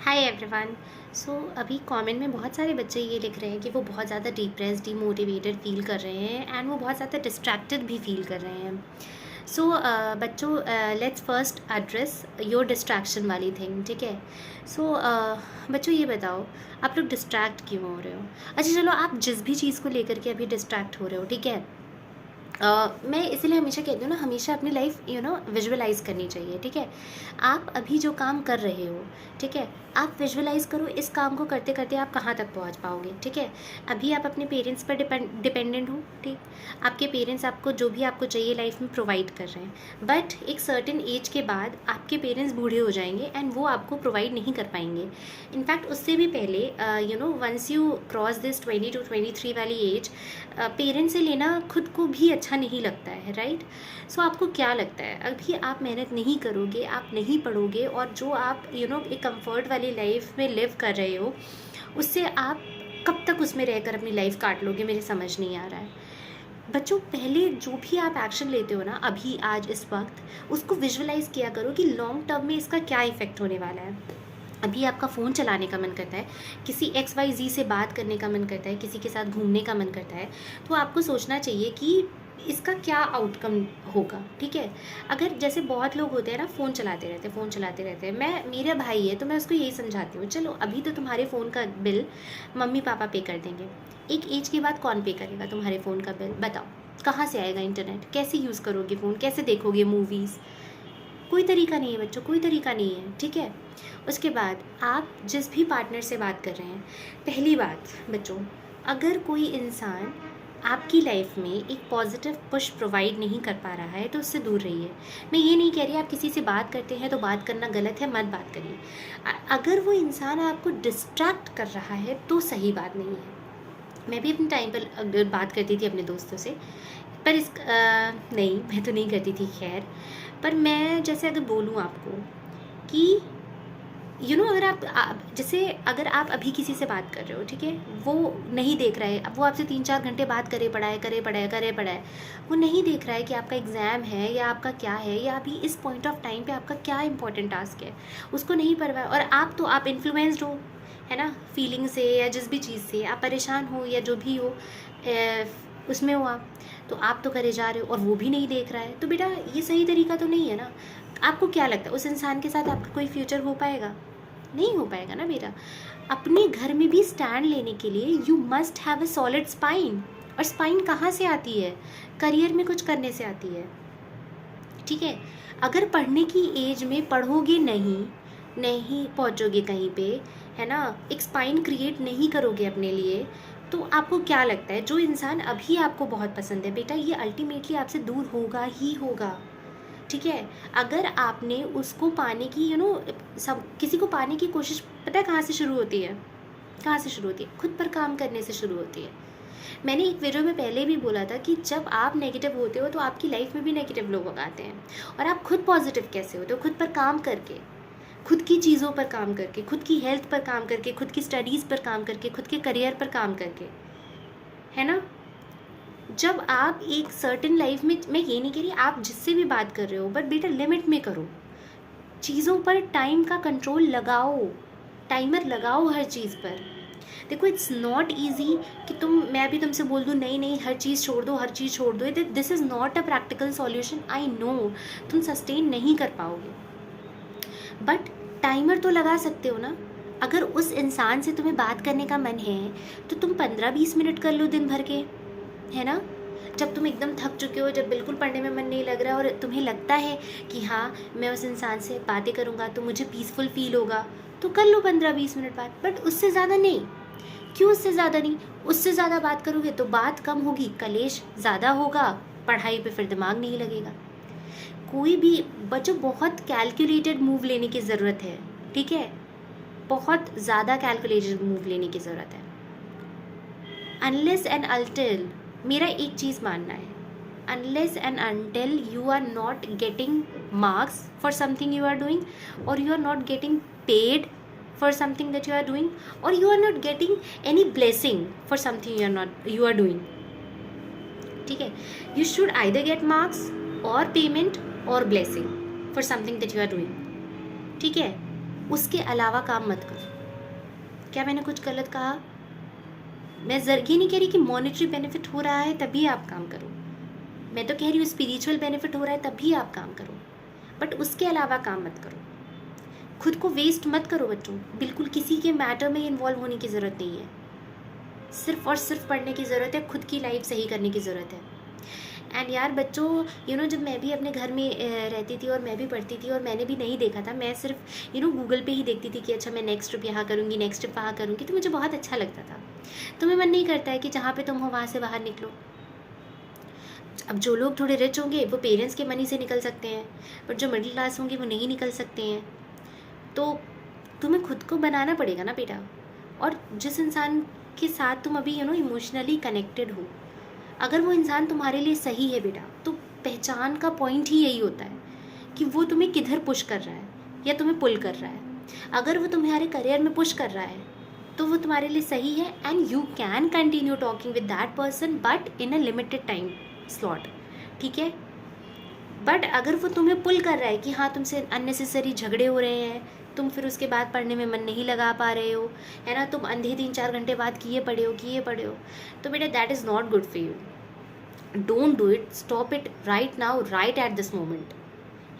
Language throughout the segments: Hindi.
Hi everyone. सो अभी कमेंट में बहुत सारे बच्चे ये लिख रहे हैं कि वो बहुत ज़्यादा डिप्रेस डिमोटिवेटेड फील कर रहे हैं एंड वो बहुत ज़्यादा डिस्ट्रैक्टेड भी फील कर रहे हैं। सो बच्चों, let's first address your distraction वाली थिंग, ठीक है। सो बच्चों ये बताओ, आप लोग डिस्ट्रैक्ट क्यों हो रहे हो? अच्छा चलो, आप जिस भी चीज़ को लेकर के अभी डिस्ट्रैक्ट हो रहे हो, ठीक है। मैं इसीलिए हमेशा कहती हूँ ना, हमेशा अपनी लाइफ विजुअलाइज करनी चाहिए, ठीक है। आप अभी जो काम कर रहे हो, ठीक है, आप विजुअलाइज करो इस काम को करते करते आप कहाँ तक पहुँच पाओगे, ठीक है। अभी आप अपने पेरेंट्स पर डिपेंडेंट हो, ठीक। आपके पेरेंट्स आपको जो भी आपको चाहिए लाइफ में प्रोवाइड कर रहे हैं, बट एक सर्टेन एज के बाद आपके पेरेंट्स बूढ़े हो जाएंगे एंड वो आपको प्रोवाइड नहीं कर पाएंगे। इनफैक्ट उससे भी पहले once you cross this 20 to 23 वाली एज, पेरेंट्स से लेना खुद को भी अच्छा नहीं लगता है, राइट। सो आपको क्या लगता है, अभी आप मेहनत नहीं करोगे, आप नहीं पढ़ोगे और जो आप एक कंफर्ट वाली लाइफ में लिव कर रहे हो, उससे आप कब तक उसमें रहकर अपनी लाइफ काट लोगे, मेरे समझ नहीं आ रहा है। बच्चों, पहले जो भी आप एक्शन लेते हो ना, अभी आज इस वक्त, उसको विजुअलाइज किया करो कि लॉन्ग टर्म में इसका क्या इफेक्ट होने वाला है। अभी आपका फ़ोन चलाने का मन करता है, किसी XYZ से बात करने का मन करता है, किसी के साथ घूमने का मन करता है, तो आपको सोचना चाहिए कि इसका क्या आउटकम होगा, ठीक है। अगर जैसे बहुत लोग होते हैं ना, फ़ोन चलाते रहते हैं, फ़ोन चलाते रहते हैं। मेरा भाई है तो मैं उसको यही समझाती हूँ, चलो अभी तो तुम्हारे फ़ोन का बिल मम्मी पापा पे कर देंगे, एक एज के बाद कौन पे करेगा तुम्हारे फ़ोन का बिल? बताओ, कहाँ से आएगा इंटरनेट? कैसे यूज़ करोगे फ़ोन? कैसे देखोगे मूवीज़? कोई तरीका नहीं है बच्चों, कोई तरीका नहीं है, ठीक है। उसके बाद आप जिस भी पार्टनर से बात कर रहे हैं, पहली बात बच्चों, अगर कोई इंसान आपकी लाइफ में एक पॉजिटिव पुश प्रोवाइड नहीं कर पा रहा है तो उससे दूर रहिए। मैं ये नहीं कह रही आप किसी से बात करते हैं तो बात करना गलत है, मत बात करिए। अगर वो इंसान आपको डिस्ट्रैक्ट कर रहा है तो सही बात नहीं है। मैं भी अपने टाइम पर अगर बात करती थी अपने दोस्तों से, पर नहीं, मैं तो नहीं करती थी, खैर। पर मैं जैसे अगर बोलूँ आपको कि अगर आप जैसे अगर आप अभी किसी से बात कर रहे हो, ठीक है, वो नहीं देख रहा है, अब वो आपसे 3-4 घंटे बात करे पड़ा है, वो नहीं देख रहा है कि आपका एग्ज़ाम है या आपका क्या है, या अभी इस पॉइंट ऑफ टाइम पे आपका क्या इंपॉर्टेंट टास्क है, उसको नहीं परवाह। और आप इन्फ्लुएंस्ड हो, है ना, फीलिंग से या जिस भी चीज़ से आप परेशान हो या जो भी हो, उसमें हो आप तो करे जा रहे हो और वो भी नहीं देख रहा है, तो बेटा ये सही तरीका तो नहीं है ना। आपको क्या लगता है उस इंसान के साथ आपका कोई फ्यूचर हो पाएगा? नहीं हो पाएगा ना बेटा। अपने घर में भी स्टैंड लेने के लिए you must have a solid spine. और स्पाइन कहाँ से आती है? करियर में कुछ करने से आती है, ठीक है। अगर पढ़ने की एज में पढ़ोगे नहीं, नहीं पहुँचोगे कहीं पे, है ना, एक स्पाइन क्रिएट नहीं करोगे अपने लिए, तो आपको क्या लगता है जो इंसान अभी आपको बहुत पसंद है बेटा, ये अल्टीमेटली आपसे दूर होगा ही होगा, ठीक है। अगर आपने उसको पाने की सब किसी को पाने की कोशिश, पता है कहाँ से शुरू होती है? कहाँ से शुरू होती है? खुद पर काम करने से शुरू होती है। मैंने एक वीडियो में पहले भी बोला था कि जब आप नेगेटिव होते हो तो आपकी लाइफ में भी नेगेटिव लोग आते हैं, और आप खुद पॉजिटिव कैसे होते हो? खुद पर काम करके, खुद की चीज़ों पर काम करके, खुद की हेल्थ पर काम करके, खुद की स्टडीज़ पर काम करके, खुद के करियर पर काम करके, है ना। जब आप एक सर्टेन लाइफ में, मैं ये नहीं कह रही आप जिससे भी बात कर रहे हो, बट बेटा लिमिट में करो चीज़ों पर, टाइम का कंट्रोल लगाओ, टाइमर लगाओ हर चीज़ पर। देखो, इट्स नॉट ईजी कि मैं अभी तुमसे बोल दूँ नहीं नहीं हर चीज़ छोड़ दो, हर चीज़ छोड़ दो, this is not a practical solution, I know. तुम सस्टेन नहीं कर पाओगे, बट टाइमर तो लगा सकते हो ना। अगर उस इंसान से तुम्हें बात करने का मन है तो तुम 15-20 मिनट कर लो दिन भर के, है ना। जब तुम एकदम थक चुके हो, जब बिल्कुल पढ़ने में मन नहीं लग रहा और तुम्हें लगता है कि हाँ मैं उस इंसान से बातें करूँगा तो मुझे पीसफुल फील होगा, तो कर लो 15-20 मिनट बात, बट उससे ज़्यादा नहीं। क्यों उससे ज़्यादा नहीं? उससे ज़्यादा बात करोगे तो बात कम होगी, कलेश ज़्यादा होगा, पढ़ाई पे फिर दिमाग नहीं लगेगा। कोई भी बच्चों, बहुत कैलकुलेटेड मूव लेने की ज़रूरत है, ठीक है, बहुत ज़्यादा कैलकुलेटेड मूव लेने की ज़रूरत है। अनलेस एंड अनटिल, मेरा एक चीज़ मानना है, unless and until you are not getting marks for something you are doing, और you are not getting paid for something that you are doing, or you are not getting any blessing for something you are doing, ठीक है। You should either get marks or payment or blessing for something that you are doing, ठीक है। उसके अलावा काम मत करो। क्या मैंने कुछ गलत कहा? मैं ये नहीं कह रही कि मॉनेटरी बेनिफिट हो रहा है तभी आप काम करो, मैं तो कह रही हूँ स्पिरिचुअल बेनिफिट हो रहा है तभी आप काम करो, बट उसके अलावा काम मत करो। खुद को वेस्ट मत करो बच्चों, बिल्कुल किसी के मैटर में इन्वॉल्व होने की ज़रूरत नहीं है। सिर्फ और सिर्फ पढ़ने की ज़रूरत है, खुद की लाइफ सही करने की ज़रूरत है। एंड यार बच्चों जब मैं भी अपने घर में रहती थी और मैं भी पढ़ती थी और मैंने भी नहीं देखा था, मैं सिर्फ गूगल पे ही देखती थी कि अच्छा मैं नेक्स्ट ट्रिप यहाँ करूँगी, नेक्स्ट ट्रिप वहाँ करूँगी, तो मुझे बहुत अच्छा लगता था। तुम्हें मन नहीं करता है कि जहाँ पे तुम हो वहाँ से बाहर निकलो? अब जो लोग थोड़े रिच होंगे वो पेरेंट्स के मनी से निकल सकते हैं, बट जो मिडिल क्लास होंगे वो नहीं निकल सकते हैं। तो तुम्हें खुद को बनाना पड़ेगा ना बेटा। और जिस इंसान के साथ तुम अभी इमोशनली कनेक्टेड हो, अगर वो इंसान तुम्हारे लिए सही है बेटा, तो पहचान का पॉइंट ही यही होता है कि वो तुम्हें किधर पुश कर रहा है या तुम्हें पुल कर रहा है। अगर वो तुम्हारे करियर में पुश कर रहा है तो वो तुम्हारे लिए सही है, and you can continue talking with that person but in a limited time slot, ठीक है। बट अगर वो तुम्हें पुल कर रहा है कि हाँ तुमसे अननेसेसरी झगड़े हो रहे हैं, तुम फिर उसके बाद पढ़ने में मन नहीं लगा पा रहे हो, है ना, तुम अंधे 3-4 घंटे बाद किए पढ़े हो, तो बेटा that is not good for you. Don't do it, stop it right now, right at this moment,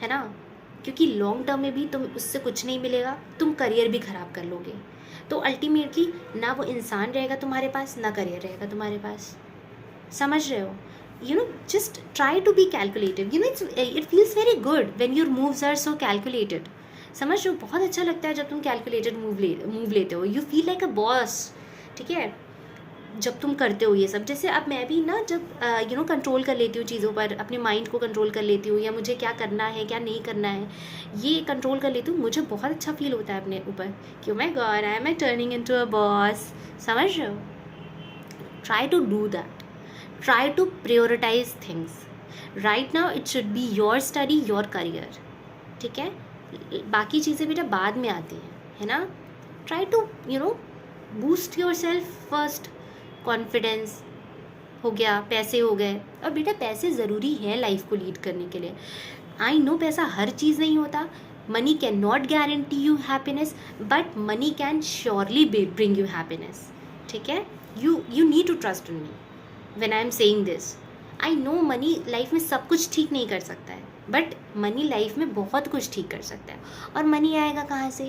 है ना। क्योंकि लॉन्ग टर्म में भी तुम उससे कुछ नहीं मिलेगा, तुम करियर भी ख़राब कर लोगे। तो अल्टीमेटली ना वो इंसान रहेगा तुम्हारे पास, ना करियर रहेगा तुम्हारे पास। समझ रहे हो? Just try to be calculative. It feels very good when your moves are so calculated. समझ रहे हो? बहुत अच्छा लगता है जब तुम कैलकुलेटेड मूव लेते हो। You feel like a boss, ठीक है, जब तुम करते हो ये सब। जैसे अब मैं भी ना जब कंट्रोल कर लेती हूँ चीज़ों पर, अपने माइंड को कंट्रोल कर लेती हूँ, या मुझे क्या करना है क्या नहीं करना है ये कंट्रोल कर लेती हूँ, मुझे बहुत अच्छा फील होता है अपने ऊपर कि oh my god, I am turning into a boss. समझ रहे हो? Try to do that. Try to prioritize things. Right now it should be your study, your career. ठीक है, बाकी चीज़ें बेटा बाद में आती हैं, है ना। Try to boost yourself first. Confidence हो गया, पैसे हो गए, और बेटा पैसे ज़रूरी है लाइफ को लीड करने के लिए। आई नो पैसा हर चीज़ नहीं होता, money can not guarantee you happiness, but money can surely bring you happiness, ठीक है। You need to trust in me when I am saying this. I know money life में सब कुछ ठीक नहीं कर सकता है, बट मनी लाइफ में बहुत कुछ ठीक कर सकता है। और मनी आएगा कहाँ से,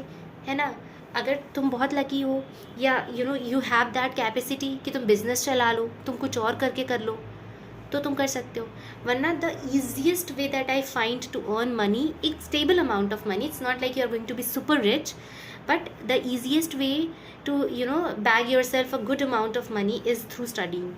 है ना। अगर तुम बहुत लकी हो, या यू हैव दैट कैपेसिटी कि तुम बिजनेस चला लो, तुम कुछ और करके कर लो, तो तुम कर सकते हो। वरना the easiest way that I find to earn money, एक stable amount of money, it's not like you are going to be super rich, but the easiest way to bag yourself a good amount of money is through studying.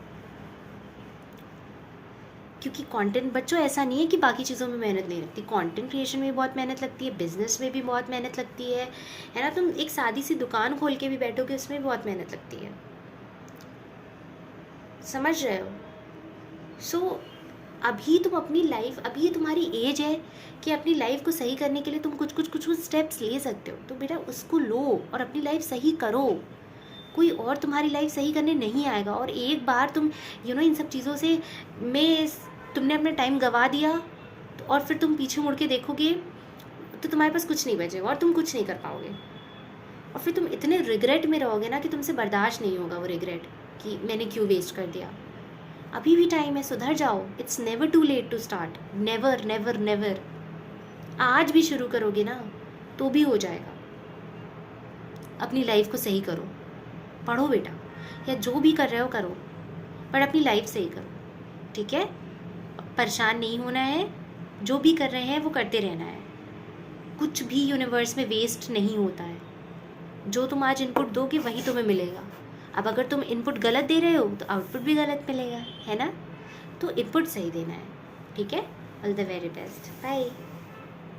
क्योंकि कंटेंट बच्चों ऐसा नहीं है कि बाकी चीज़ों में मेहनत नहीं लगती, कंटेंट क्रिएशन में भी बहुत मेहनत लगती है, बिजनेस में भी बहुत मेहनत लगती है ना। तुम एक सादी सी दुकान खोल के भी बैठोगे उसमें भी बहुत मेहनत लगती है। समझ रहे हो? सो अभी तुम अपनी लाइफ, अभी ये तुम्हारी एज है कि अपनी लाइफ को सही करने के लिए तुम कुछ स्टेप्स ले सकते हो, तो बेटा उसको लो और अपनी लाइफ सही करो। कोई और तुम्हारी लाइफ सही करने नहीं आएगा। और एक बार तुम इन सब चीज़ों से तुमने अपना टाइम गवा दिया, तो और फिर तुम पीछे मुड़ के देखोगे तो तुम्हारे पास कुछ नहीं बचेगा और तुम कुछ नहीं कर पाओगे, और फिर तुम इतने रिग्रेट में रहोगे ना कि तुमसे बर्दाश्त नहीं होगा वो रिग्रेट कि मैंने क्यों वेस्ट कर दिया। अभी भी टाइम है, सुधर जाओ। It's never too late to start, never never never. आज भी शुरू करोगे ना तो भी हो जाएगा। अपनी लाइफ को सही करो, पढ़ो बेटा, या जो भी कर रहे हो करो, पर अपनी लाइफ सही करो, ठीक है। परेशान नहीं होना है, जो भी कर रहे हैं वो करते रहना है। कुछ भी यूनिवर्स में वेस्ट नहीं होता है। जो तुम आज इनपुट दोगे वही तुम्हें मिलेगा। अब अगर तुम इनपुट गलत दे रहे हो तो आउटपुट भी गलत मिलेगा, है ना। तो इनपुट सही देना है, ठीक है। All the very best, bye.